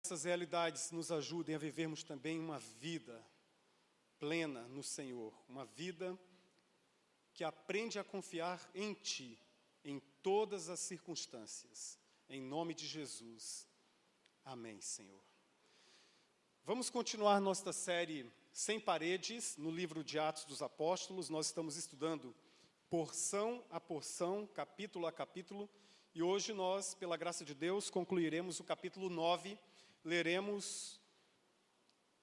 essas realidades nos ajudem a vivermos também uma vida plena no Senhor, uma vida que aprende a confiar em Ti, em todas as circunstâncias, em nome de Jesus. Amém, Senhor. Vamos continuar nossa série Sem Paredes, no livro de Atos dos Apóstolos. Nós estamos estudando porção a porção, capítulo a capítulo, e hoje nós, pela graça de Deus, concluiremos o capítulo 9, leremos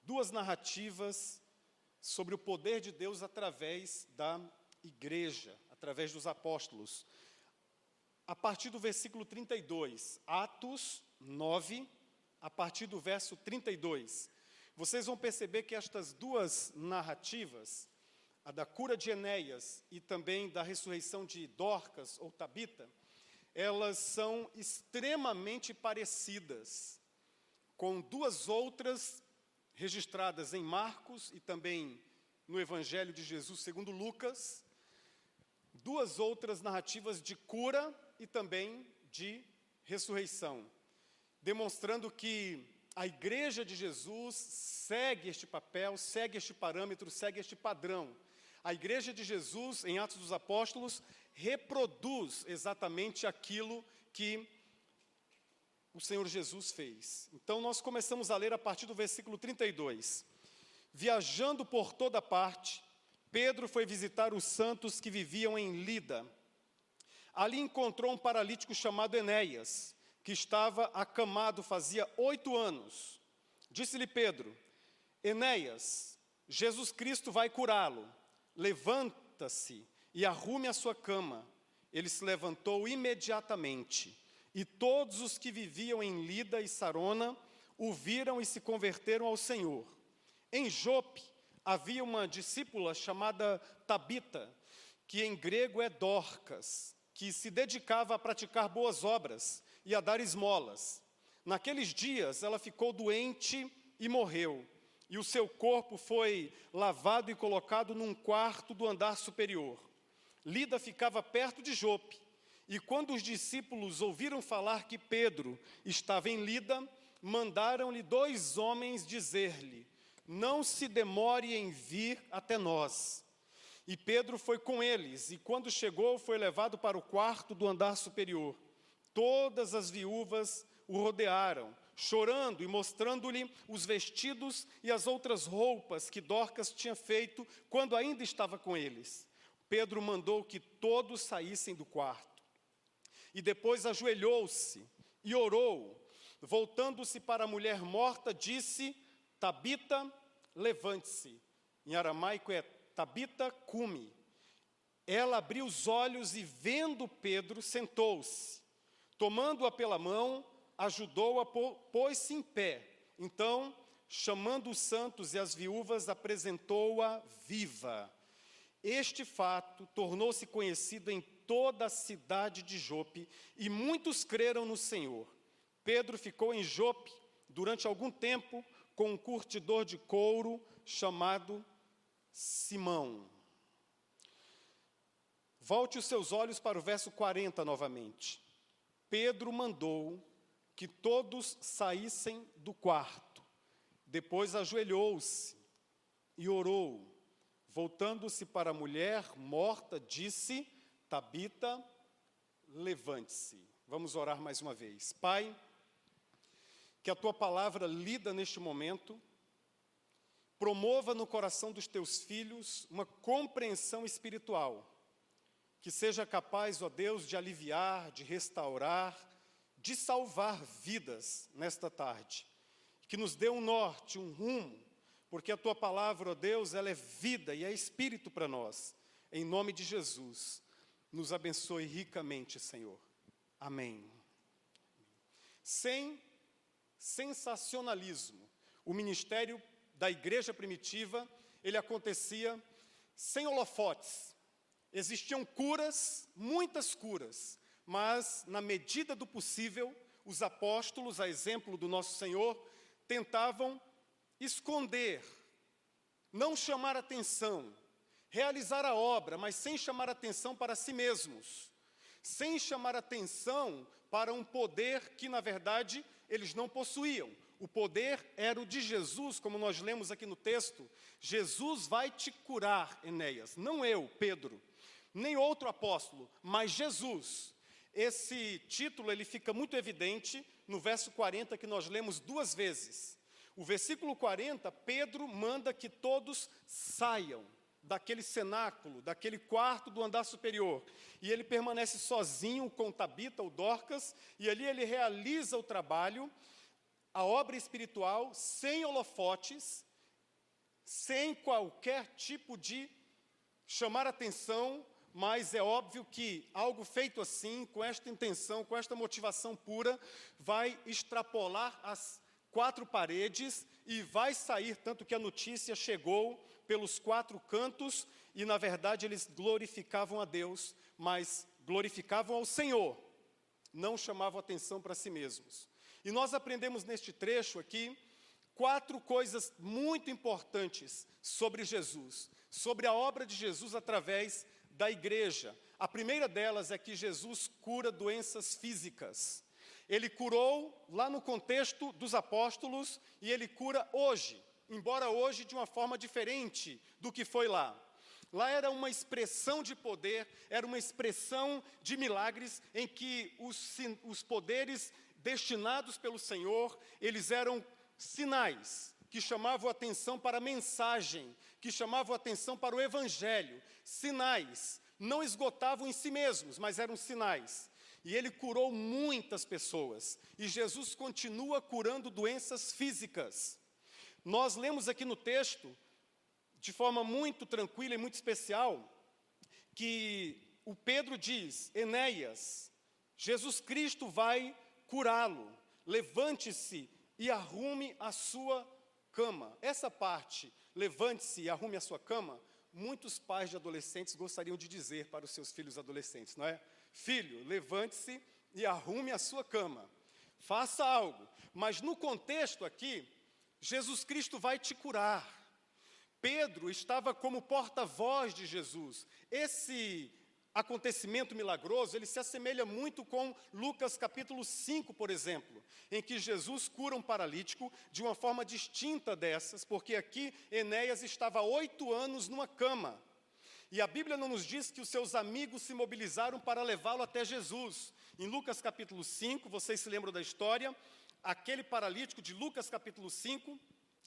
duas narrativas sobre o poder de Deus através da igreja, através dos apóstolos. A partir do versículo 32, Atos 9, a partir do verso 32. Vocês vão perceber que estas duas narrativas, a da cura de Enéas e também da ressurreição de Dorcas ou Tabita, elas são extremamente parecidas com duas outras registradas em Marcos e também no Evangelho de Jesus segundo Lucas, duas outras narrativas de cura e também de ressurreição, demonstrando que a igreja de Jesus segue este papel, segue este parâmetro, segue este padrão. A igreja de Jesus, em Atos dos Apóstolos, reproduz exatamente aquilo que o Senhor Jesus fez. Então, nós começamos a ler a partir do versículo 32. Viajando por toda parte, Pedro foi visitar os santos que viviam em Lida. Ali encontrou um paralítico chamado Enéas, que estava acamado fazia 8 anos. Disse-lhe Pedro: Enéas, Jesus Cristo vai curá-lo. Levanta-se e arrume a sua cama. Ele se levantou imediatamente. E todos os que viviam em Lida e Sarona o viram e se converteram ao Senhor. Em Jope havia uma discípula chamada Tabita, que em grego é Dorcas, que se dedicava a praticar boas obras e a dar esmolas. Naqueles dias ela ficou doente e morreu, e o seu corpo foi lavado e colocado num quarto do andar superior. Lida ficava perto de Jope, e quando os discípulos ouviram falar que Pedro estava em Lida, mandaram-lhe 2 homens dizer-lhe: não se demore em vir até nós. E Pedro foi com eles, e quando chegou, foi levado para o quarto do andar superior. Todas as viúvas o rodearam, chorando e mostrando-lhe os vestidos e as outras roupas que Dorcas tinha feito quando ainda estava com eles. Pedro mandou que todos saíssem do quarto. E depois ajoelhou-se e orou. Voltando-se para a mulher morta, disse: Tabita, levante-se. Em aramaico é Tabita cumi. Ela abriu os olhos e, vendo Pedro, sentou-se. Tomando-a pela mão, ajudou-a, pôs-se em pé. Então, chamando os santos e as viúvas, apresentou-a viva. Este fato tornou-se conhecido em toda a cidade de Jope, e muitos creram no Senhor. Pedro ficou em Jope durante algum tempo com um curtidor de couro chamado Simão. Volte os seus olhos para o verso 40 novamente. Pedro mandou que todos saíssem do quarto. Depois ajoelhou-se e orou. Voltando-se para a mulher morta, disse: Tabita, levante-se. Vamos orar mais uma vez. Pai, que a Tua palavra lida neste momento promova no coração dos Teus filhos uma compreensão espiritual, que seja capaz, ó Deus, de aliviar, de restaurar, de salvar vidas nesta tarde. Que nos dê um norte, um rumo, porque a Tua palavra, ó Deus, ela é vida e é espírito para nós. Em nome de Jesus, nos abençoe ricamente, Senhor. Amém. Sem sensacionalismo, o ministério da igreja primitiva, ele acontecia sem holofotes. Existiam curas, muitas curas, mas na medida do possível, os apóstolos, a exemplo do nosso Senhor, tentavam esconder, não chamar atenção, realizar a obra, mas sem chamar atenção para si mesmos, sem chamar atenção para um poder que, na verdade, eles não possuíam, o poder era o de Jesus, como nós lemos aqui no texto. Jesus vai te curar, Enéas. Não eu, Pedro, nem outro apóstolo, mas Jesus. Esse título ele fica muito evidente no verso 40, que nós lemos 2 vezes. O versículo 40, Pedro manda que todos saiam daquele cenáculo, daquele quarto do andar superior. E ele permanece sozinho com Tabita, o Dorcas, e ali ele realiza o trabalho, a obra espiritual, sem holofotes, sem qualquer tipo de chamar atenção, mas é óbvio que algo feito assim, com esta intenção, com esta motivação pura, vai extrapolar as 4 paredes e vai sair, tanto que a notícia chegou pelos 4 cantos, e na verdade eles glorificavam a Deus, mas glorificavam ao Senhor, não chamavam atenção para si mesmos. E nós aprendemos neste trecho aqui 4 coisas muito importantes sobre Jesus, sobre a obra de Jesus através da igreja. A primeira delas é que Jesus cura doenças físicas. Ele curou lá no contexto dos apóstolos e ele cura hoje, embora hoje de uma forma diferente do que foi lá. Lá era uma expressão de poder, era uma expressão de milagres em que os poderes destinados pelo Senhor, eles eram sinais que chamavam a atenção para a mensagem, que chamavam a atenção para o evangelho. Sinais, não esgotavam em si mesmos, mas eram sinais. E ele curou muitas pessoas. E Jesus continua curando doenças físicas. Nós lemos aqui no texto, de forma muito tranquila e muito especial, que o Pedro diz: Enéas, Jesus Cristo vai curá-lo. Levante-se e arrume a sua cama. Essa parte, levante-se e arrume a sua cama, muitos pais de adolescentes gostariam de dizer para os seus filhos adolescentes, não é? Filho, levante-se e arrume a sua cama. Faça algo. Mas no contexto aqui, Jesus Cristo vai te curar. Pedro estava como porta-voz de Jesus. Esse acontecimento milagroso, ele se assemelha muito com Lucas capítulo 5, por exemplo, em que Jesus cura um paralítico de uma forma distinta dessas, porque aqui Enéas estava há 8 anos numa cama. E a Bíblia não nos diz que os seus amigos se mobilizaram para levá-lo até Jesus. Em Lucas capítulo 5, vocês se lembram da história, aquele paralítico de Lucas capítulo 5,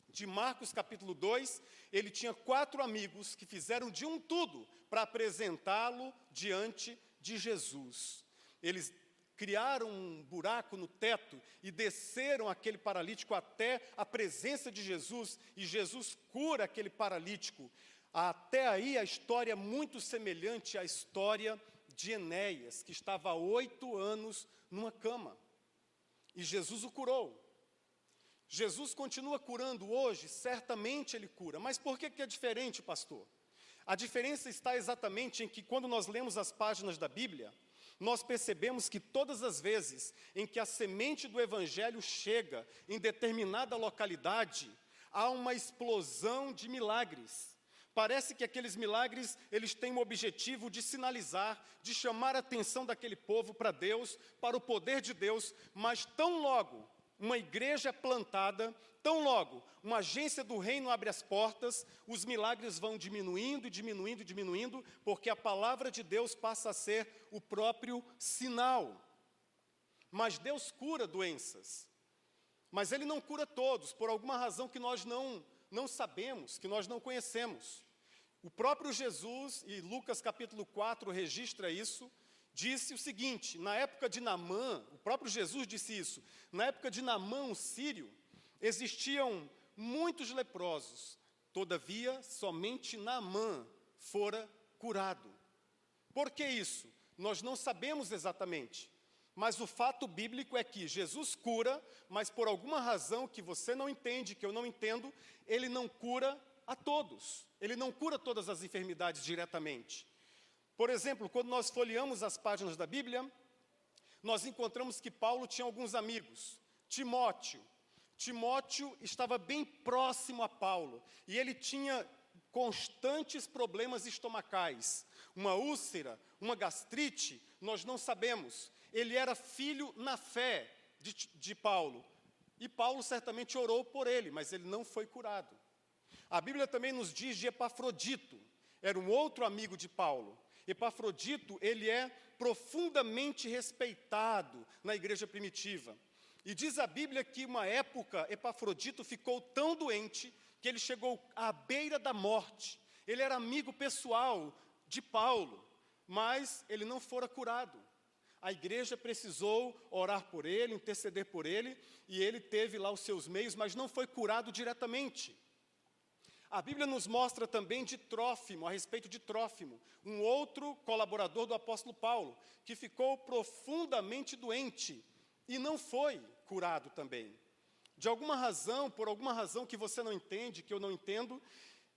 de Marcos capítulo 2, ele tinha 4 amigos que fizeram de um tudo para apresentá-lo diante de Jesus. Eles criaram um buraco no teto e desceram aquele paralítico até a presença de Jesus, e Jesus cura aquele paralítico. Até aí a história é muito semelhante à história de Enéas, que estava há 8 anos numa cama, e Jesus o curou. Jesus continua curando hoje, certamente ele cura. Mas por que é diferente, pastor? A diferença está exatamente em que quando nós lemos as páginas da Bíblia, nós percebemos que todas as vezes em que a semente do Evangelho chega em determinada localidade, há uma explosão de milagres. Parece que aqueles milagres, eles têm o objetivo de sinalizar, de chamar a atenção daquele povo para Deus, para o poder de Deus, mas tão logo uma igreja é plantada, tão logo uma agência do reino abre as portas, os milagres vão diminuindo, diminuindo, diminuindo, porque a palavra de Deus passa a ser o próprio sinal. Mas Deus cura doenças, mas Ele não cura todos, por alguma razão que nós não sabemos, que nós não conhecemos. O próprio Jesus, e Lucas capítulo 4 registra isso, disse o seguinte, na época de Naamã, o próprio Jesus disse isso, na época de Naamã, o sírio, existiam muitos leprosos, todavia, somente Naamã fora curado. Por que isso? Nós não sabemos exatamente, mas o fato bíblico é que Jesus cura, mas por alguma razão que você não entende, que eu não entendo, Ele não cura a todos, Ele não cura todas as enfermidades diretamente. Por exemplo, quando nós folheamos as páginas da Bíblia, nós encontramos que Paulo tinha alguns amigos. Timóteo estava bem próximo a Paulo, e ele tinha constantes problemas estomacais. Uma úlcera, uma gastrite, nós não sabemos. Ele era filho na fé de Paulo. E Paulo certamente orou por ele, mas ele não foi curado. A Bíblia também nos diz de Epafrodito, era um outro amigo de Paulo. Epafrodito, ele é profundamente respeitado na igreja primitiva. E diz a Bíblia que uma época Epafrodito ficou tão doente que ele chegou à beira da morte. Ele era amigo pessoal de Paulo, mas ele não fora curado. A igreja precisou orar por ele, interceder por ele, e ele teve lá os seus meios, mas não foi curado diretamente. A Bíblia nos mostra também de Trófimo, a respeito de Trófimo, um outro colaborador do apóstolo Paulo, que ficou profundamente doente e não foi curado também. De alguma razão, por alguma razão que você não entende, que eu não entendo,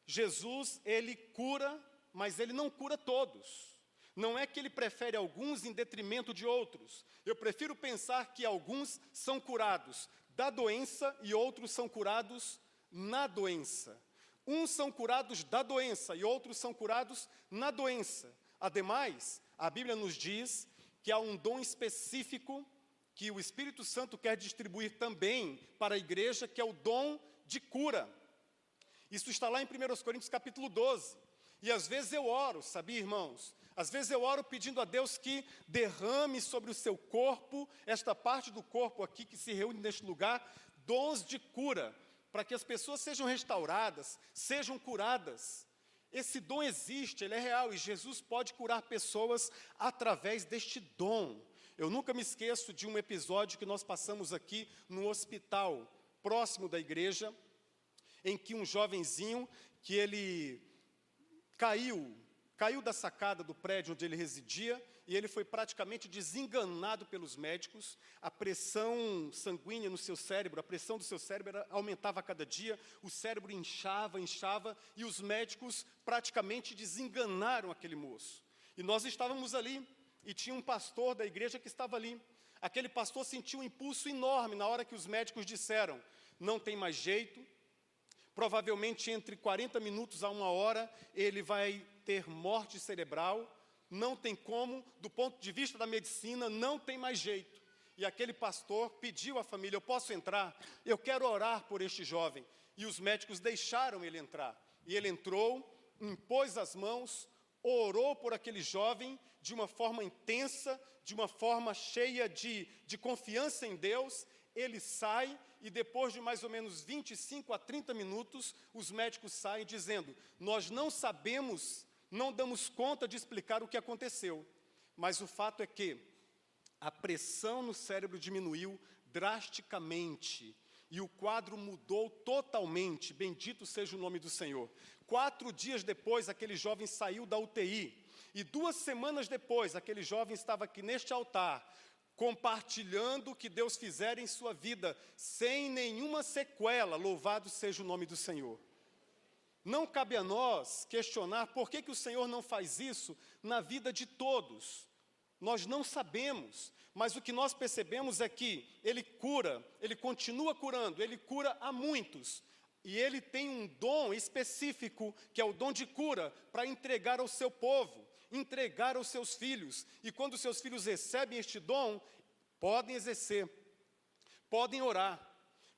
Jesus, ele cura, mas ele não cura todos. Não é que ele prefere alguns em detrimento de outros. Eu prefiro pensar que alguns são curados da doença e outros são curados na doença. Uns são curados da doença e outros são curados na doença. Ademais, a Bíblia nos diz que há um dom específico que o Espírito Santo quer distribuir também para a igreja, que é o dom de cura. Isso está lá em 1 Coríntios capítulo 12. E às vezes eu oro, sabia, irmãos? Às vezes eu oro pedindo a Deus que derrame sobre o seu corpo, esta parte do corpo aqui que se reúne neste lugar, dons de cura, para que as pessoas sejam restauradas, sejam curadas. Esse dom existe, ele é real, e Jesus pode curar pessoas através deste dom. Eu nunca me esqueço de um episódio que nós passamos aqui no hospital, próximo da igreja, em que um jovenzinho, que ele caiu da sacada do prédio onde ele residia, e ele foi praticamente desenganado pelos médicos. A pressão sanguínea no seu cérebro, a pressão do seu cérebro aumentava a cada dia, o cérebro inchava, e os médicos praticamente desenganaram aquele moço. E nós estávamos ali, e tinha um pastor da igreja que estava ali. Aquele pastor sentiu um impulso enorme na hora que os médicos disseram: não tem mais jeito, provavelmente entre 40 minutos a 1 hora, ele vai ter morte cerebral, não tem como, do ponto de vista da medicina, não tem mais jeito. E aquele pastor pediu à família: eu posso entrar? Eu quero orar por este jovem. E os médicos deixaram ele entrar. E ele entrou, impôs as mãos, orou por aquele jovem de uma forma intensa, de uma forma cheia de confiança em Deus. Ele sai e depois de mais ou menos 25 a 30 minutos, os médicos saem dizendo: nós não sabemos, não damos conta de explicar o que aconteceu, mas o fato é que a pressão no cérebro diminuiu drasticamente e o quadro mudou totalmente, bendito seja o nome do Senhor. 4 dias depois, aquele jovem saiu da UTI, e 2 semanas depois, aquele jovem estava aqui neste altar, compartilhando o que Deus fizera em sua vida, sem nenhuma sequela. Louvado seja o nome do Senhor. Não cabe a nós questionar por que o Senhor não faz isso na vida de todos. Nós não sabemos, mas o que nós percebemos é que Ele cura, Ele continua curando, Ele cura a muitos. E Ele tem um dom específico, que é o dom de cura, para entregar ao seu povo, entregar aos seus filhos. E quando os seus filhos recebem este dom, podem exercer, podem orar,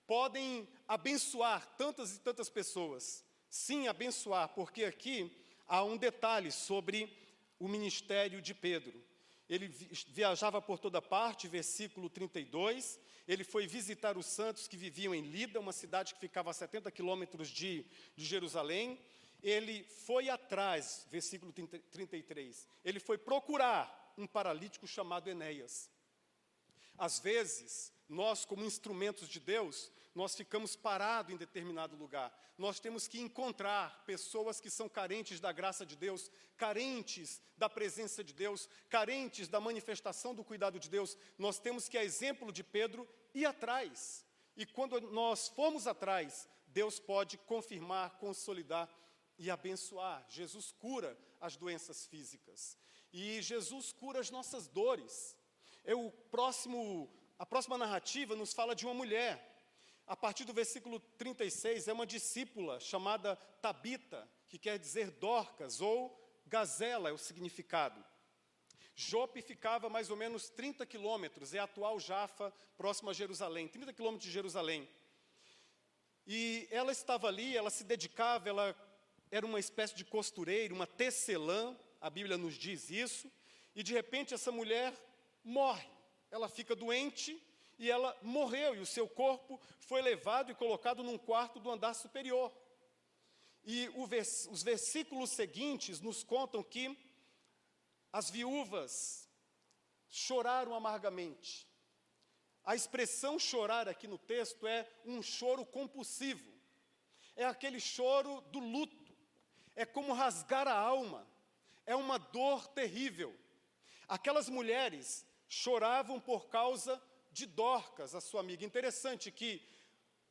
podem abençoar tantas e tantas pessoas. Sim, abençoar, porque aqui há um detalhe sobre o ministério de Pedro. Ele viajava por toda parte, versículo 32, ele foi visitar os santos que viviam em Lida, uma cidade que ficava a 70 quilômetros de Jerusalém. Ele foi atrás, versículo 33, ele foi procurar um paralítico chamado Enéas. Às vezes, nós como instrumentos de Deus, nós ficamos parados em determinado lugar. Nós temos que encontrar pessoas que são carentes da graça de Deus, carentes da presença de Deus, carentes da manifestação do cuidado de Deus. Nós temos que, a exemplo de Pedro, ir atrás. E quando nós formos atrás, Deus pode confirmar, consolidar e abençoar. Jesus cura as doenças físicas. E Jesus cura as nossas dores. A próxima narrativa nos fala de uma mulher. A partir do versículo 36, é uma discípula chamada Tabita, que quer dizer Dorcas, ou Gazela é o significado. Jope ficava mais ou menos 30 quilômetros, é a atual Jafa, próximo a Jerusalém, 30 quilômetros de Jerusalém. E ela estava ali, ela se dedicava, ela era uma espécie de costureira, uma tecelã, a Bíblia nos diz isso, e de repente essa mulher morre, ela fica doente e ela morreu, e o seu corpo foi levado e colocado num quarto do andar superior. E os versículos seguintes nos contam que as viúvas choraram amargamente. A expressão chorar aqui no texto é um choro compulsivo. É aquele choro do luto. É como rasgar a alma. É uma dor terrível. Aquelas mulheres choravam por causa de Dorcas, a sua amiga. Interessante que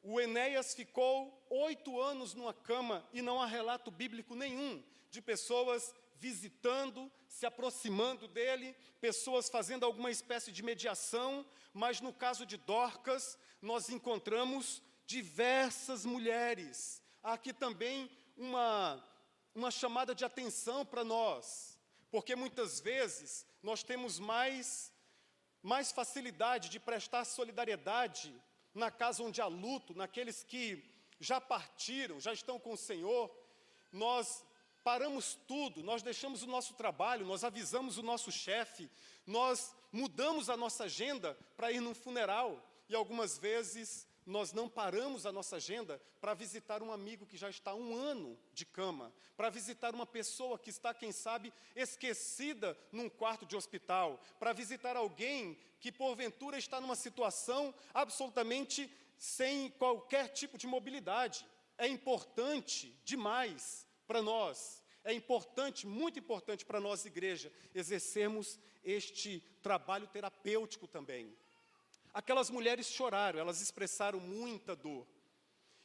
o Enéas ficou 8 anos numa cama e não há relato bíblico nenhum de pessoas visitando, se aproximando dele, pessoas fazendo alguma espécie de mediação, mas no caso de Dorcas, nós encontramos diversas mulheres. Há aqui também uma chamada de atenção para nós, porque muitas vezes nós temos mais facilidade de prestar solidariedade na casa onde há luto, naqueles que já partiram, já estão com o Senhor. Nós paramos tudo, nós deixamos o nosso trabalho, nós avisamos o nosso chefe, nós mudamos a nossa agenda para ir num funeral. E algumas vezes nós não paramos a nossa agenda para visitar um amigo que já está há 1 ano de cama, para visitar uma pessoa que está, quem sabe, esquecida num quarto de hospital, para visitar alguém que porventura está numa situação absolutamente sem qualquer tipo de mobilidade. É importante demais para nós, é importante, muito importante para nós, igreja, exercermos este trabalho terapêutico também. Aquelas mulheres choraram, elas expressaram muita dor.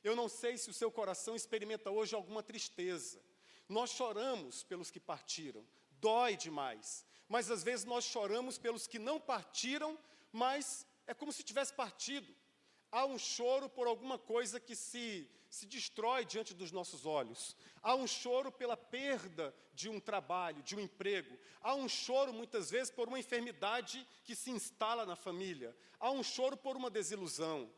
Eu não sei se o seu coração experimenta hoje alguma tristeza. Nós choramos pelos que partiram, dói demais. Mas às vezes nós choramos pelos que não partiram, mas é como se tivesse partido. Há um choro por alguma coisa que se destrói diante dos nossos olhos. Há um choro pela perda de um trabalho, de um emprego. Há um choro, muitas vezes, por uma enfermidade que se instala na família. Há um choro por uma desilusão.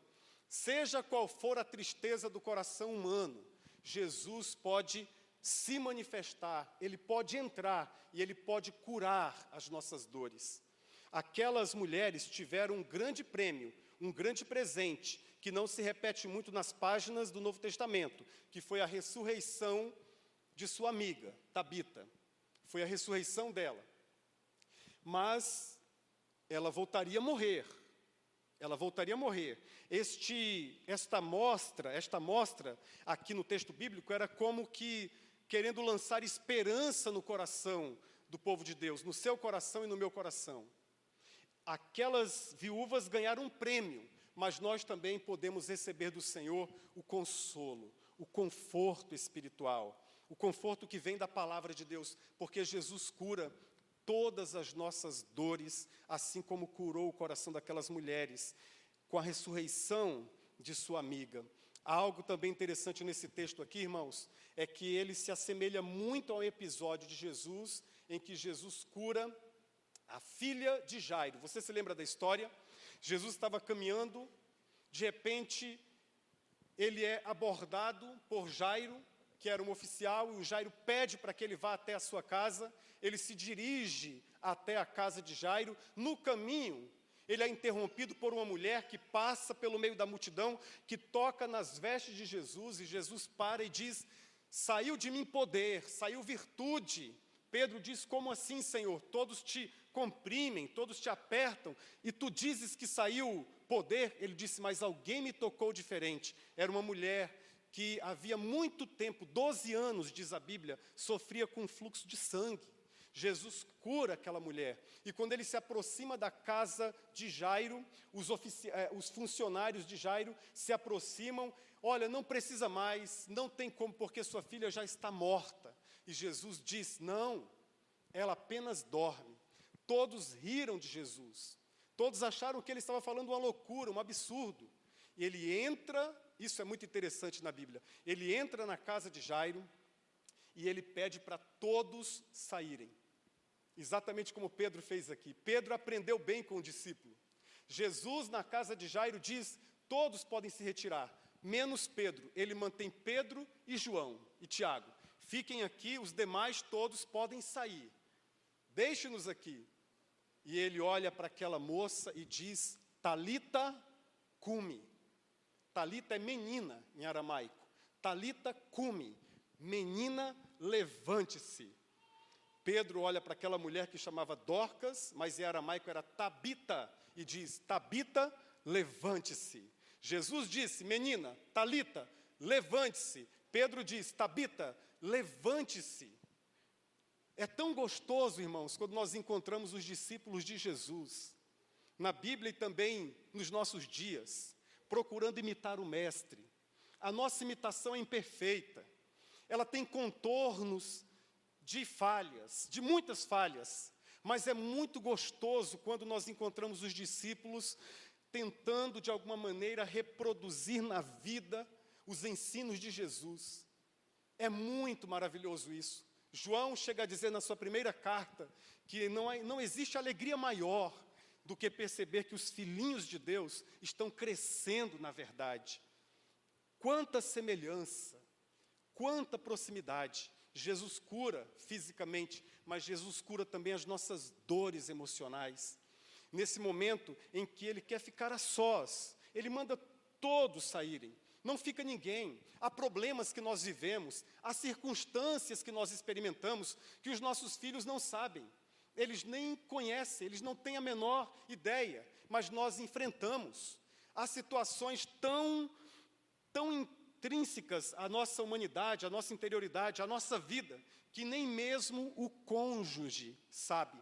Seja qual for a tristeza do coração humano, Jesus pode se manifestar, Ele pode entrar e Ele pode curar as nossas dores. Aquelas mulheres tiveram um grande prêmio, um grande presente, que não se repete muito nas páginas do Novo Testamento, que foi a ressurreição de sua amiga, Tabita. Foi a ressurreição dela. Mas ela voltaria a morrer. Ela voltaria a morrer. Esta mostra aqui no texto bíblico era como que querendo lançar esperança no coração do povo de Deus, no seu coração e no meu coração. Aquelas viúvas ganharam um prêmio, mas nós também podemos receber do Senhor o consolo, o conforto espiritual, o conforto que vem da palavra de Deus, porque Jesus cura todas as nossas dores, assim como curou o coração daquelas mulheres, com a ressurreição de sua amiga. Há algo também interessante nesse texto aqui, irmãos, é que ele se assemelha muito ao episódio de Jesus, em que Jesus cura a filha de Jairo. Você se lembra da história? Jesus estava caminhando, de repente, ele é abordado por Jairo, que era um oficial, e o Jairo pede para que ele vá até a sua casa. Ele se dirige até a casa de Jairo. No caminho, ele é interrompido por uma mulher que passa pelo meio da multidão, que toca nas vestes de Jesus, e Jesus para e diz: saiu de mim poder, saiu virtude. Pedro diz: como assim, Senhor? Todos te comprimem, todos te apertam, e tu dizes que saiu poder? Ele disse: mas alguém me tocou diferente. Era uma mulher que havia muito tempo, 12 anos, diz a Bíblia, sofria com um fluxo de sangue. Jesus cura aquela mulher. E quando ele se aproxima da casa de Jairo, os funcionários de Jairo se aproximam. Olha, não precisa mais, não tem como, porque sua filha já está morta. E Jesus diz: não, ela apenas dorme. Todos riram de Jesus. Todos acharam que ele estava falando uma loucura, um absurdo. E ele entra, isso é muito interessante na Bíblia, ele entra na casa de Jairo e ele pede para todos saírem. exatamente como Pedro fez aqui. Pedro aprendeu bem com o discípulo. Jesus, na casa de Jairo, diz: todos podem se retirar, menos Pedro. Ele mantém Pedro e João e Tiago. Fiquem aqui, os demais todos podem sair. Deixe-nos aqui. E ele olha para aquela moça e diz: Talita cumi. Talita é menina em aramaico. Talita cumi. Menina, levante-se. Pedro olha para aquela mulher que chamava Dorcas, mas em aramaico era Tabita, e diz: Tabita, levante-se. Jesus disse: menina, Talita, levante-se. Pedro diz: Tabita, levante-se. É tão gostoso, irmãos, quando nós encontramos os discípulos de Jesus, na Bíblia e também nos nossos dias, procurando imitar o Mestre. A nossa imitação é imperfeita, ela tem contornos de falhas, de muitas falhas, mas é muito gostoso quando nós encontramos os discípulos tentando, de alguma maneira, reproduzir na vida os ensinos de Jesus. É muito maravilhoso isso. João chega a dizer na sua primeira carta que não existe alegria maior do que perceber que os filhinhos de Deus estão crescendo na verdade. Quanta semelhança, quanta proximidade. Jesus cura fisicamente, mas Jesus cura também as nossas dores emocionais. Nesse momento em que Ele quer ficar a sós, Ele manda todos saírem. Não fica ninguém. Há problemas que nós vivemos, há circunstâncias que nós experimentamos que os nossos filhos não sabem. Eles nem conhecem, eles não têm a menor ideia, mas nós enfrentamos. Há situações tão intrínsecas à nossa humanidade, à nossa interioridade, à nossa vida, que nem mesmo o cônjuge sabe.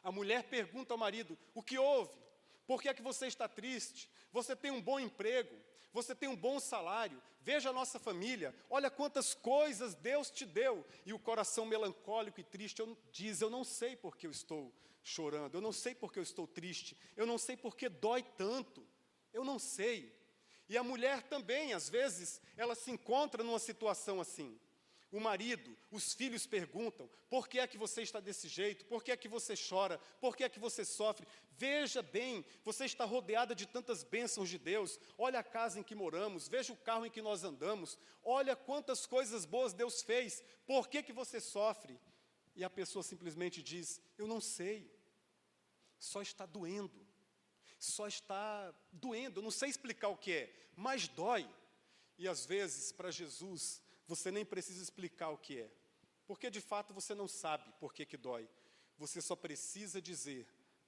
A mulher pergunta ao marido: o que houve? Por que é que você está triste? Você tem um bom emprego, você tem um bom salário, veja a nossa família, olha quantas coisas Deus te deu. E o coração melancólico e triste diz: eu não sei por que eu estou chorando, eu não sei por que eu estou triste, eu não sei por que dói tanto, eu não sei. E a mulher também, às vezes, ela se encontra numa situação assim. O marido, os filhos perguntam: por que é que você está desse jeito? Por que é que você chora? Por que é que você sofre? Veja bem, você está rodeada de tantas bênçãos de Deus. Olha a casa em que moramos, veja o carro em que nós andamos. Olha quantas coisas boas Deus fez. Por que que você sofre? E a pessoa simplesmente diz: eu não sei. Só está doendo. Só está doendo. Eu não sei explicar o que é, mas dói. E às vezes, para Jesus, você nem precisa explicar o que é, porque de fato você não sabe por que dói. Você só precisa dizer: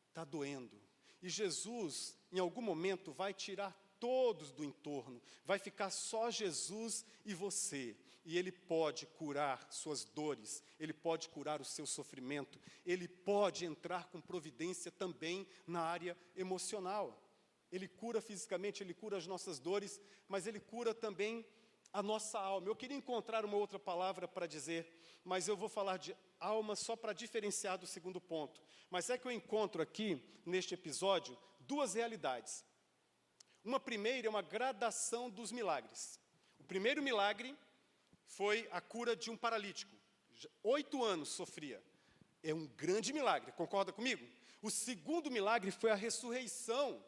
está doendo. E Jesus, em algum momento, vai tirar todos do entorno, vai ficar só Jesus e você. E Ele pode curar suas dores, Ele pode curar o seu sofrimento, Ele pode entrar com providência também na área emocional. Ele cura fisicamente, Ele cura as nossas dores, mas Ele cura também a nossa alma. Eu queria encontrar uma outra palavra para dizer, mas eu vou falar de alma só para diferenciar do segundo ponto. Mas é que eu encontro aqui, neste episódio, duas realidades. Uma primeira é uma gradação dos milagres. O primeiro milagre foi a cura de um paralítico. 8 anos sofria. É um grande milagre, concorda comigo? O segundo milagre foi a ressurreição.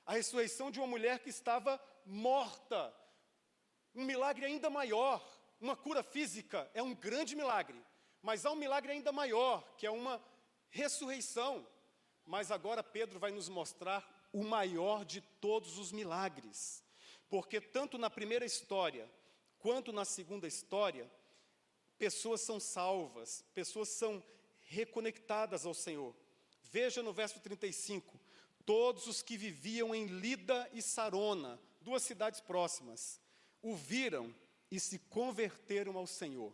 A ressurreição de uma mulher que estava morta. Um milagre ainda maior, uma cura física é um grande milagre, mas há um milagre ainda maior, que é uma ressurreição. Mas agora Pedro vai nos mostrar o maior de todos os milagres, porque tanto na primeira história, quanto na segunda história, pessoas são salvas, pessoas são reconectadas ao Senhor. Veja no verso 35, todos os que viviam em Lida e Sarona, 2 cidades próximas, o viram e se converteram ao Senhor.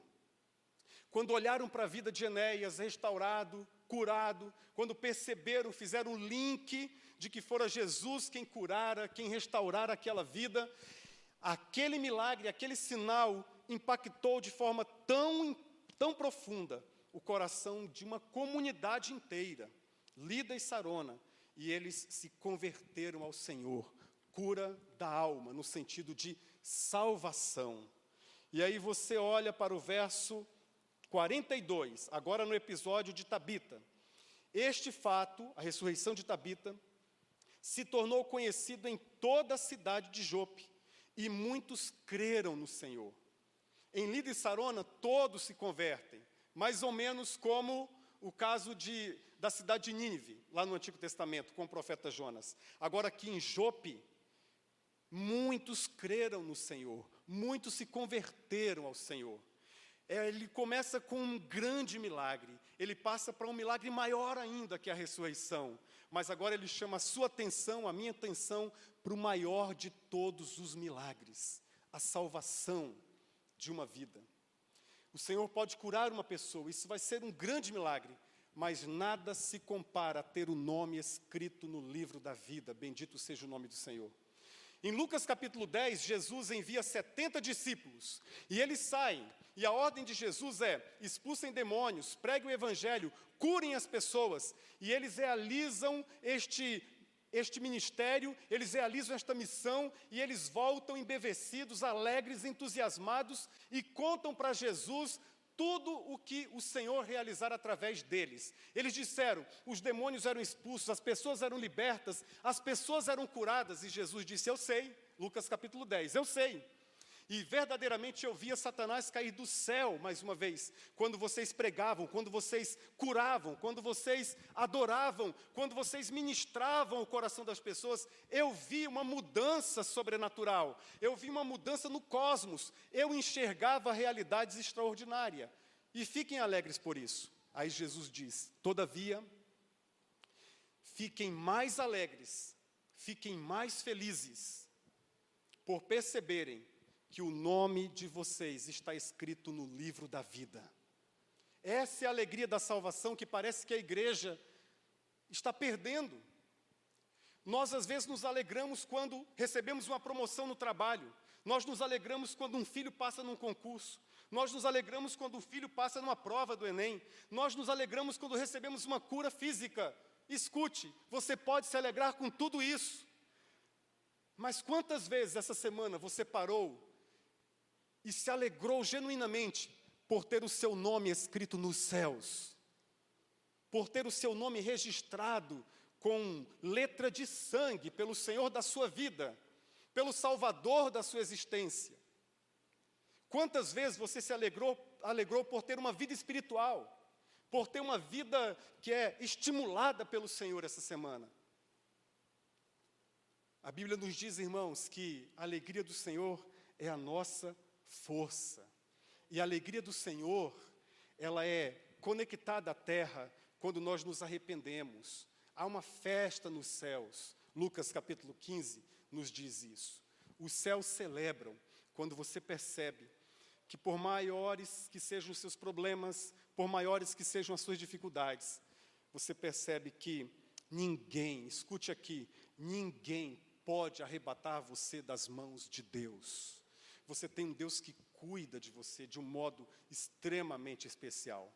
Quando olharam para a vida de Enéas, restaurado, curado, quando perceberam, fizeram um link de que fora Jesus quem curara, quem restaurara aquela vida, aquele milagre, aquele sinal impactou de forma tão profunda o coração de uma comunidade inteira, Lida e Sarona, e eles se converteram ao Senhor. Cura da alma, no sentido de salvação. E aí você olha para o verso 42, agora no episódio de Tabita. Este fato, a ressurreição de Tabita, se tornou conhecido em toda a cidade de Jope, e muitos creram no Senhor. Em Lida e Sarona, todos se convertem, mais ou menos como o caso da cidade de Nínive, lá no Antigo Testamento, com o profeta Jonas. Agora aqui em Jope, muitos creram no Senhor, muitos se converteram ao Senhor. Ele começa com um grande milagre, ele passa para um milagre maior ainda que a ressurreição, mas agora ele chama a sua atenção, a minha atenção, para o maior de todos os milagres, a salvação de uma vida. O Senhor pode curar uma pessoa, isso vai ser um grande milagre, mas nada se compara a ter o nome escrito no livro da vida, bendito seja o nome do Senhor. Em Lucas capítulo 10, Jesus envia 70 discípulos, e eles saem, e a ordem de Jesus é: expulsem demônios, preguem o evangelho, curem as pessoas, e eles realizam este ministério, eles realizam esta missão, e eles voltam embevecidos, alegres, entusiasmados, e contam para Jesus tudo o que o Senhor realizara através deles. Eles disseram, os demônios eram expulsos, as pessoas eram libertas, as pessoas eram curadas, e Jesus disse, eu sei, Lucas capítulo 10, eu sei. E verdadeiramente eu via Satanás cair do céu, mais uma vez, quando vocês pregavam, quando vocês curavam, quando vocês adoravam, quando vocês ministravam o coração das pessoas, eu vi uma mudança sobrenatural, eu vi uma mudança no cosmos, eu enxergava realidades extraordinárias. E fiquem alegres por isso. Aí Jesus diz, todavia, fiquem mais alegres, fiquem mais felizes, por perceberem que o nome de vocês está escrito no livro da vida. Essa é a alegria da salvação que parece que a igreja está perdendo. Nós, às vezes, nos alegramos quando recebemos uma promoção no trabalho. Nós nos alegramos quando um filho passa num concurso. Nós nos alegramos quando um filho passa numa prova do Enem. Nós nos alegramos quando recebemos uma cura física. Escute, você pode se alegrar com tudo isso. Mas quantas vezes essa semana você parou e se alegrou genuinamente por ter o seu nome escrito nos céus, por ter o seu nome registrado com letra de sangue pelo Senhor da sua vida, pelo Salvador da sua existência? Quantas vezes você se alegrou por ter uma vida espiritual, por ter uma vida que é estimulada pelo Senhor essa semana? A Bíblia nos diz, irmãos, que a alegria do Senhor é a nossa força. E a alegria do Senhor, ela é conectada à terra quando nós nos arrependemos. Há uma festa nos céus. Lucas capítulo 15 nos diz isso. Os céus celebram quando você percebe que por maiores que sejam os seus problemas, por maiores que sejam as suas dificuldades, você percebe que ninguém, escute aqui, ninguém pode arrebatar você das mãos de Deus. Você tem um Deus que cuida de você de um modo extremamente especial.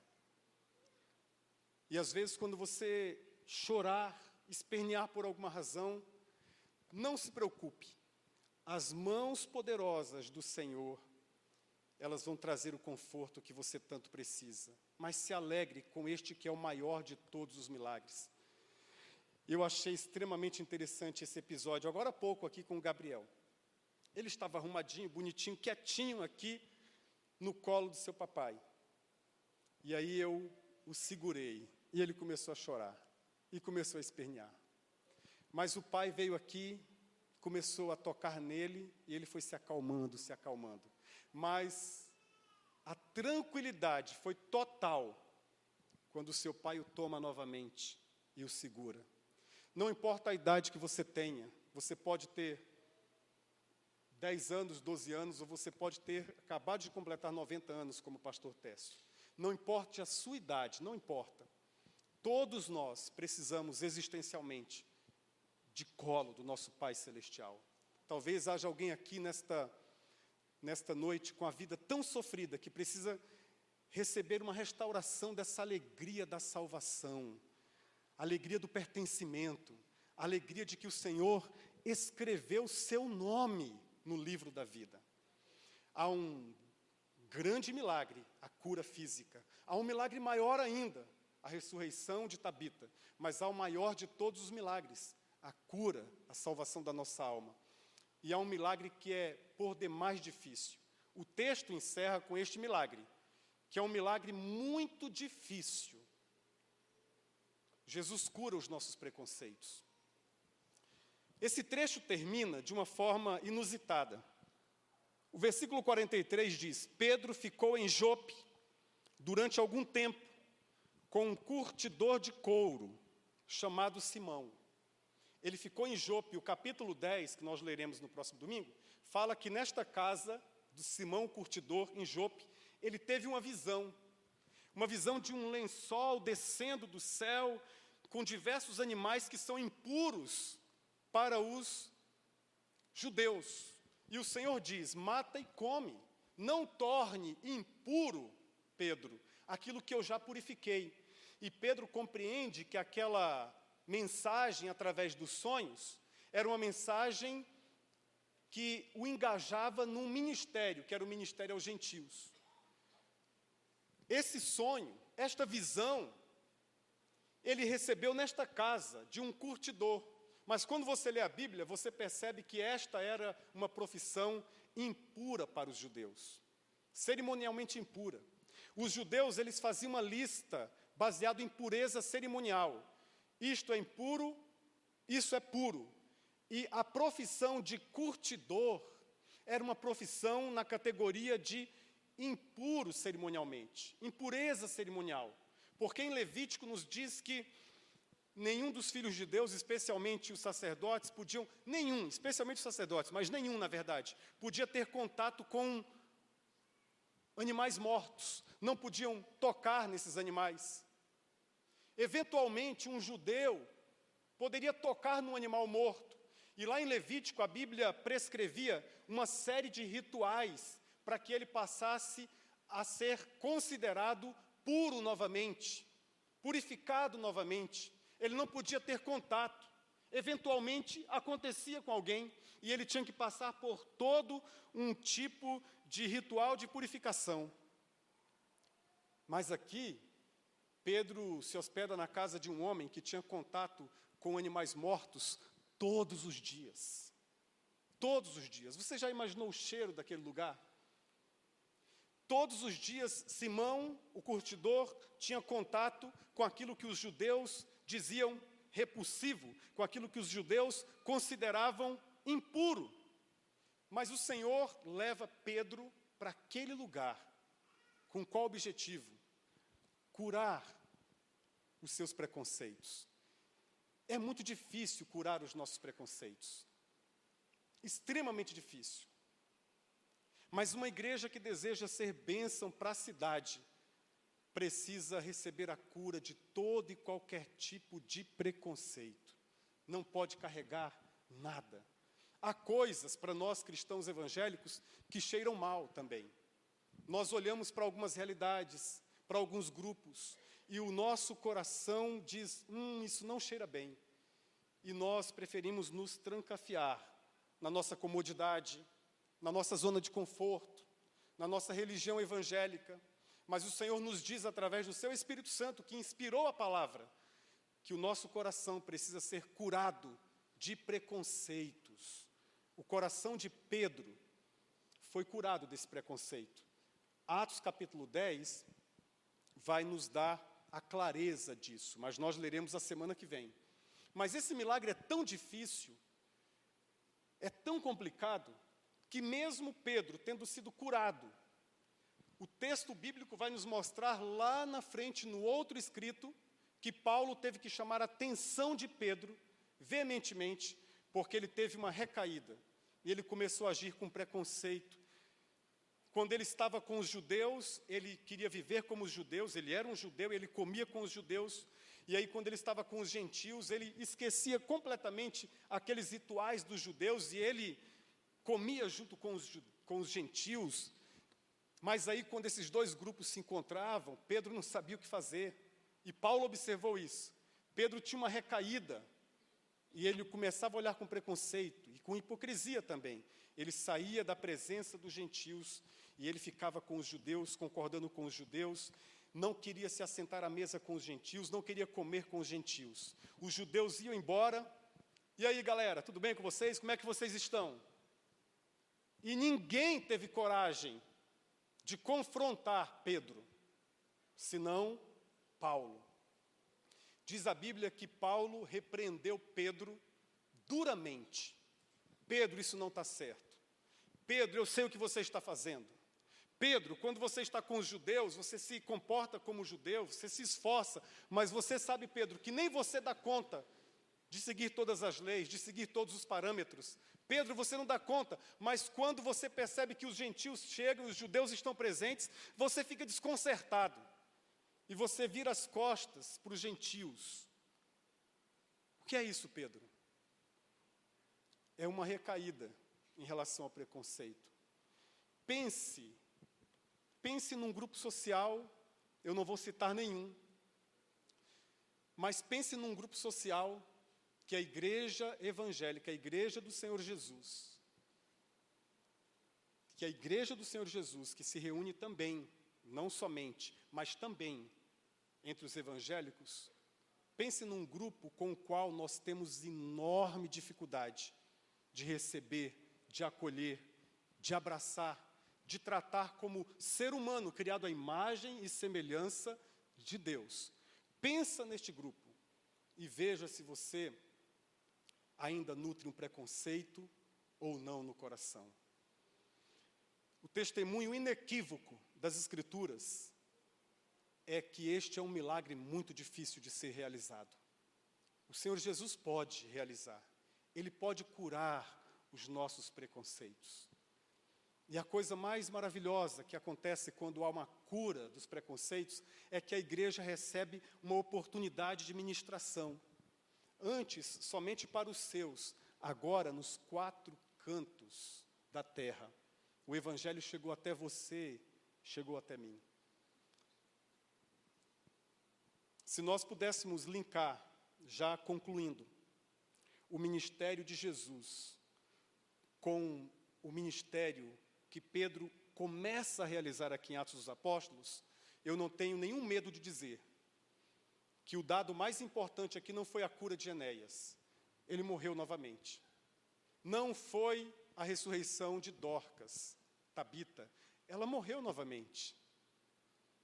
E às vezes quando você chorar, espernear por alguma razão, não se preocupe. As mãos poderosas do Senhor, elas vão trazer o conforto que você tanto precisa. Mas se alegre com este que é o maior de todos os milagres. Eu achei extremamente interessante esse episódio, agora há pouco aqui com o Gabriel. Ele estava arrumadinho, bonitinho, quietinho aqui no colo do seu papai. E aí eu o segurei, e ele começou a chorar, e começou a espernear. Mas o pai veio aqui, começou a tocar nele, e ele foi se acalmando, se acalmando. Mas a tranquilidade foi total, quando o seu pai o toma novamente e o segura. Não importa a idade que você tenha, você pode ter 10 anos, 12 anos, ou você pode ter acabado de completar 90 anos, como o pastor Técio. Não importa a sua idade, não importa. Todos nós precisamos existencialmente de colo do nosso Pai Celestial. Talvez haja alguém aqui nesta noite com a vida tão sofrida que precisa receber uma restauração dessa alegria da salvação, alegria do pertencimento, alegria de que o Senhor escreveu o seu nome no livro da vida. Há um grande milagre, a cura física. Há um milagre maior ainda, a ressurreição de Tabita. Mas há o maior de todos os milagres, a cura, a salvação da nossa alma. E há um milagre que é por demais difícil. O texto encerra com este milagre, que é um milagre muito difícil. Jesus cura os nossos preconceitos. Esse trecho termina de uma forma inusitada. O versículo 43 diz: Pedro ficou em Jope durante algum tempo com um curtidor de couro chamado Simão. Ele ficou em Jope. O capítulo 10, que nós leremos no próximo domingo, fala que nesta casa do Simão curtidor, em Jope, ele teve uma visão de um lençol descendo do céu, com diversos animais que são impuros para os judeus. E o Senhor diz: mata e come, não torne impuro, Pedro, aquilo que eu já purifiquei. E Pedro compreende que aquela mensagem através dos sonhos era uma mensagem que o engajava num ministério, que era o ministério aos gentios. Esse sonho, esta visão, ele recebeu nesta casa de um curtidor. Mas quando você lê a Bíblia, você percebe que esta era uma profissão impura para os judeus, cerimonialmente impura. Os judeus, eles faziam uma lista baseada em pureza cerimonial. Isto é impuro, isso é puro. E a profissão de curtidor era uma profissão na categoria de impuro cerimonialmente, impureza cerimonial. Porque em Levítico nos diz que nenhum dos filhos de Deus, especialmente os sacerdotes, especialmente os sacerdotes, mas nenhum, na verdade, podia ter contato com animais mortos, não podiam tocar nesses animais. Eventualmente, um judeu poderia tocar num animal morto, e lá em Levítico a Bíblia prescrevia uma série de rituais para que ele passasse a ser considerado puro novamente, purificado novamente. Ele não podia ter contato. Eventualmente, acontecia com alguém, e ele tinha que passar por todo um tipo de ritual de purificação. Mas aqui, Pedro se hospeda na casa de um homem que tinha contato com animais mortos todos os dias. Todos os dias. Você já imaginou o cheiro daquele lugar? Todos os dias, Simão, o curtidor, tinha contato com aquilo que os judeus diziam repulsivo, com aquilo que os judeus consideravam impuro. Mas o Senhor leva Pedro para aquele lugar. Com qual objetivo? Curar os seus preconceitos. É muito difícil curar os nossos preconceitos. Extremamente difícil. Mas uma igreja que deseja ser bênção para a cidade precisa receber a cura de todo e qualquer tipo de preconceito. Não pode carregar nada. Há coisas para nós cristãos evangélicos que cheiram mal também. Nós olhamos para algumas realidades, para alguns grupos, e o nosso coração diz: isso não cheira bem. E nós preferimos nos trancafiar na nossa comodidade, na nossa zona de conforto, na nossa religião evangélica. Mas o Senhor nos diz, através do seu Espírito Santo, que inspirou a palavra, que o nosso coração precisa ser curado de preconceitos. O coração de Pedro foi curado desse preconceito. Atos capítulo 10 vai nos dar a clareza disso, mas nós leremos a semana que vem. Mas esse milagre é tão difícil, é tão complicado, que mesmo Pedro, tendo sido curado, o texto bíblico vai nos mostrar lá na frente, no outro escrito, que Paulo teve que chamar a atenção de Pedro, veementemente, porque ele teve uma recaída, e ele começou a agir com preconceito. Quando ele estava com os judeus, ele queria viver como os judeus, ele era um judeu, ele comia com os judeus, e aí quando ele estava com os gentios, ele esquecia completamente aqueles rituais dos judeus, e ele comia junto com os gentios. Mas aí, quando esses dois grupos se encontravam, Pedro não sabia o que fazer. E Paulo observou isso. Pedro tinha uma recaída. e ele começava a olhar com preconceito e com hipocrisia também. Ele saía da presença dos gentios e ele ficava com os judeus, concordando com os judeus, não queria se assentar à mesa com os gentios, não queria comer com os gentios. Os judeus iam embora, e aí galera, tudo bem com vocês? Como é que vocês estão? E ninguém teve coragem de confrontar Pedro, senão Paulo. Diz a Bíblia que Paulo repreendeu Pedro duramente. Pedro, isso não está certo. Pedro, eu sei o que você está fazendo. Pedro, quando você está com os judeus, você se comporta como judeu, você se esforça, mas você sabe, Pedro, que nem você dá conta de seguir todas as leis, de seguir todos os parâmetros. Pedro, você não dá conta, mas quando você percebe que os gentios chegam, os judeus estão presentes, você fica desconcertado. E você vira as costas para os gentios. O que é isso, Pedro? É uma recaída em relação ao preconceito. Pense num grupo social, eu não vou citar nenhum, mas pense num grupo social que é a igreja evangélica, a igreja do Senhor Jesus, que é a igreja do Senhor Jesus, que se reúne também, não somente, mas também entre os evangélicos. Pense num grupo com o qual nós temos enorme dificuldade de receber, de acolher, de abraçar, de tratar como ser humano criado à imagem e semelhança de Deus. Pensa neste grupo e veja se você ainda nutre um preconceito ou não no coração. O testemunho inequívoco das Escrituras é que este é um milagre muito difícil de ser realizado. O Senhor Jesus pode realizar, Ele pode curar os nossos preconceitos. E a coisa mais maravilhosa que acontece quando há uma cura dos preconceitos é que a igreja recebe uma oportunidade de ministração. Antes, somente para os seus, agora nos 4 cantos da terra. O Evangelho chegou até você, chegou até mim. Se nós pudéssemos linkar, já concluindo, o ministério de Jesus com o ministério que Pedro começa a realizar aqui em Atos dos Apóstolos, eu não tenho nenhum medo de dizer que o dado mais importante aqui não foi a cura de Enéas, ele morreu novamente. Não foi a ressurreição de Dorcas, Tabita, ela morreu novamente.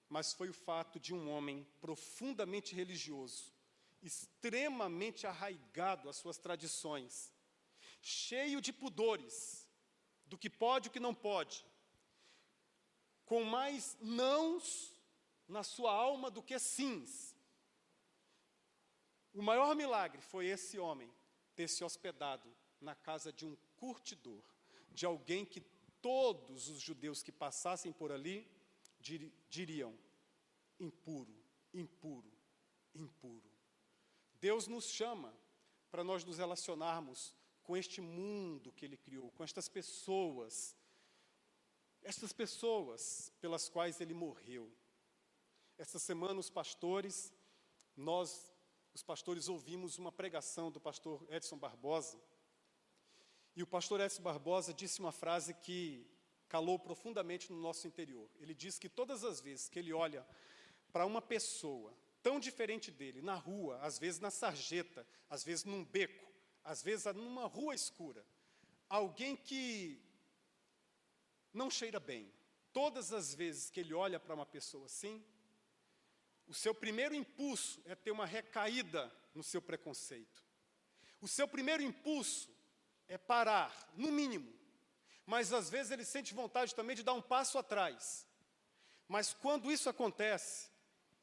Mas foi o fato de um homem profundamente religioso, extremamente arraigado às suas tradições, cheio de pudores, do que pode e o que não pode, com mais nãos na sua alma do que sims. O maior milagre foi esse homem ter se hospedado na casa de um curtidor, de alguém que todos os judeus que passassem por ali diriam: impuro, impuro, impuro. Deus nos chama para nós nos relacionarmos com este mundo que Ele criou, com estas pessoas pelas quais Ele morreu. Esta semana os pastores ouvimos uma pregação do pastor Edson Barbosa, e o pastor Edson Barbosa disse uma frase que calou profundamente no nosso interior. Ele diz que todas as vezes que ele olha para uma pessoa tão diferente dele, na rua, às vezes na sarjeta, às vezes num beco, às vezes numa rua escura, alguém que não cheira bem, todas as vezes que ele olha para uma pessoa assim, o seu primeiro impulso é ter uma recaída no seu preconceito. O seu primeiro impulso é parar, no mínimo, mas às vezes ele sente vontade também de dar um passo atrás. Mas quando isso acontece,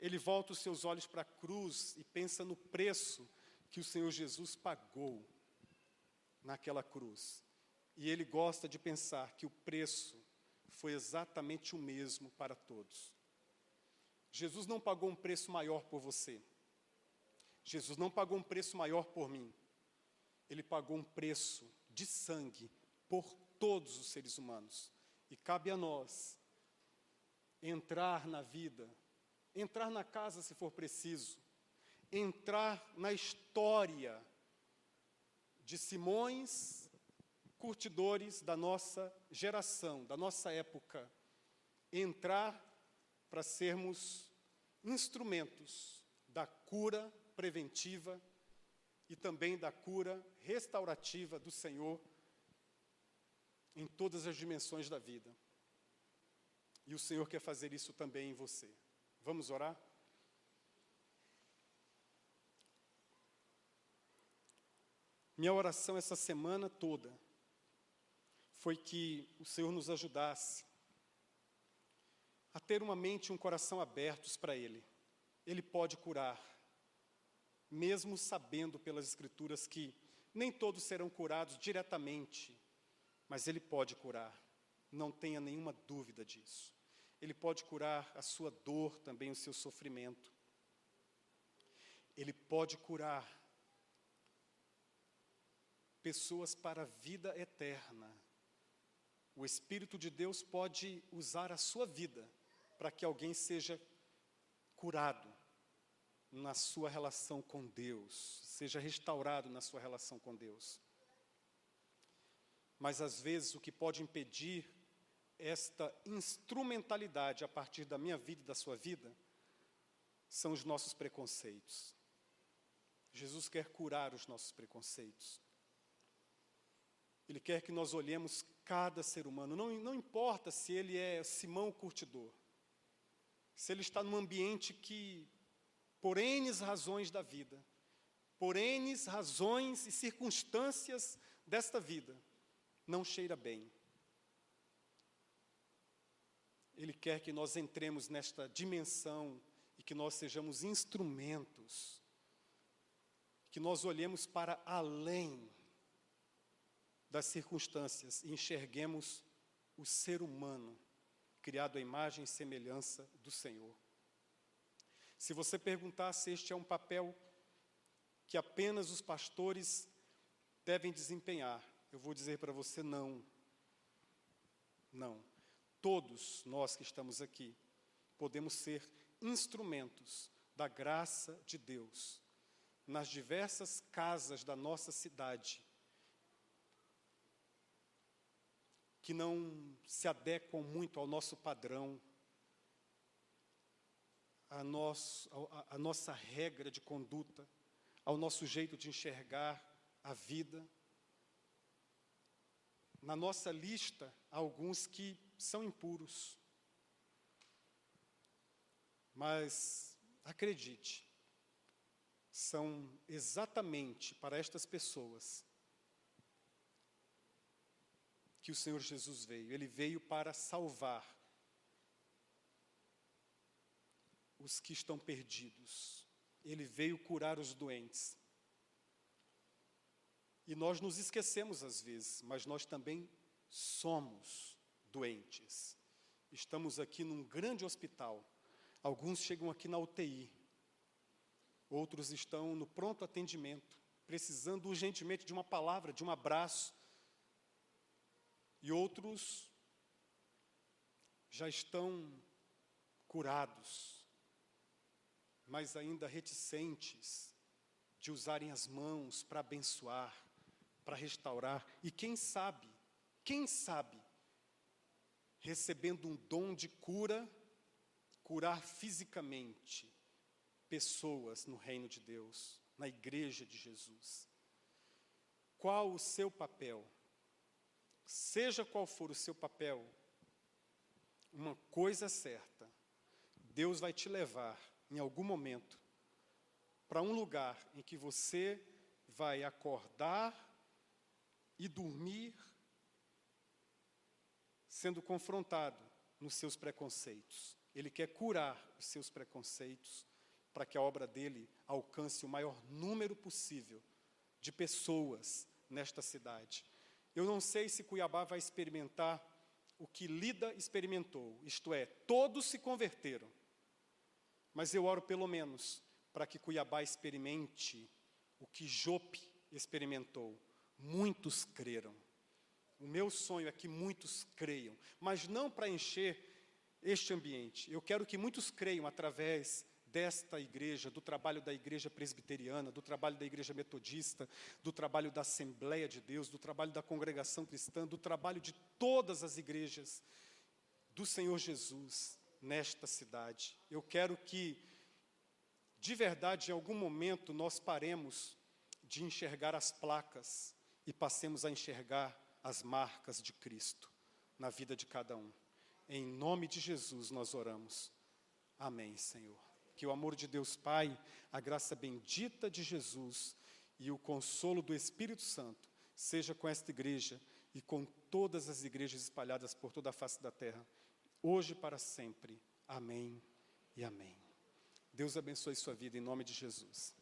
ele volta os seus olhos para a cruz e pensa no preço que o Senhor Jesus pagou naquela cruz. E ele gosta de pensar que o preço foi exatamente o mesmo para todos. Jesus não pagou um preço maior por você. Jesus não pagou um preço maior por mim. Ele pagou um preço de sangue por todos os seres humanos. E cabe a nós entrar na vida, entrar na casa se for preciso, entrar na história de Simões, curtidores da nossa geração, da nossa época, entrar para sermos instrumentos da cura preventiva e também da cura restaurativa do Senhor em todas as dimensões da vida. E o Senhor quer fazer isso também em você. Vamos orar? Minha oração essa semana toda foi que o Senhor nos ajudasse a ter uma mente e um coração abertos para Ele. Ele pode curar, mesmo sabendo pelas Escrituras que nem todos serão curados diretamente, mas Ele pode curar, não tenha nenhuma dúvida disso. Ele pode curar a sua dor, também o seu sofrimento. Ele pode curar pessoas para a vida eterna. O Espírito de Deus pode usar a sua vida para que alguém seja curado na sua relação com Deus, seja restaurado na sua relação com Deus. Mas, às vezes, o que pode impedir esta instrumentalidade a partir da minha vida e da sua vida são os nossos preconceitos. Jesus quer curar os nossos preconceitos. Ele quer que nós olhemos cada ser humano, não importa se ele é Simão o curtidor, se ele está num ambiente que, por N razões da vida, por N razões e circunstâncias desta vida, não cheira bem. Ele quer que nós entremos nesta dimensão e que nós sejamos instrumentos, que nós olhemos para além das circunstâncias e enxerguemos o ser humano, criado à imagem e semelhança do Senhor. Se você perguntar se este é um papel que apenas os pastores devem desempenhar, eu vou dizer para você não. Não. Todos nós que estamos aqui podemos ser instrumentos da graça de Deus nas diversas casas da nossa cidade, que não se adequam muito ao nosso padrão, à nossa regra de conduta, ao nosso jeito de enxergar a vida. Na nossa lista, há alguns que são impuros. Mas, acredite, são exatamente para estas pessoas que o Senhor Jesus veio. Ele veio para salvar os que estão perdidos. Ele veio curar os doentes. E nós nos esquecemos às vezes, mas nós também somos doentes. Estamos aqui num grande hospital. Alguns chegam aqui na UTI. Outros estão no pronto atendimento, precisando urgentemente de uma palavra, de um abraço. E outros já estão curados, mas ainda reticentes de usarem as mãos para abençoar, para restaurar. E quem sabe, recebendo um dom de cura, curar fisicamente pessoas no reino de Deus, na igreja de Jesus. Qual o seu papel? Seja qual for o seu papel, uma coisa é certa: Deus vai te levar, em algum momento, para um lugar em que você vai acordar e dormir sendo confrontado nos seus preconceitos. Ele quer curar os seus preconceitos para que a obra dele alcance o maior número possível de pessoas nesta cidade. Eu não sei se Cuiabá vai experimentar o que Lida experimentou, isto é, todos se converteram. Mas eu oro pelo menos para que Cuiabá experimente o que Jope experimentou. Muitos creram. O meu sonho é que muitos creiam, mas não para encher este ambiente. Eu quero que muitos creiam através desta igreja, do trabalho da igreja presbiteriana, do trabalho da igreja metodista, do trabalho da Assembleia de Deus, do trabalho da congregação cristã, do trabalho de todas as igrejas do Senhor Jesus nesta cidade. Eu quero que, de verdade, em algum momento nós paremos de enxergar as placas e passemos a enxergar as marcas de Cristo na vida de cada um. Em nome de Jesus nós oramos. Amém, Senhor. Que o amor de Deus Pai, a graça bendita de Jesus e o consolo do Espírito Santo seja com esta igreja e com todas as igrejas espalhadas por toda a face da terra, hoje e para sempre. Amém e amém. Deus abençoe sua vida em nome de Jesus.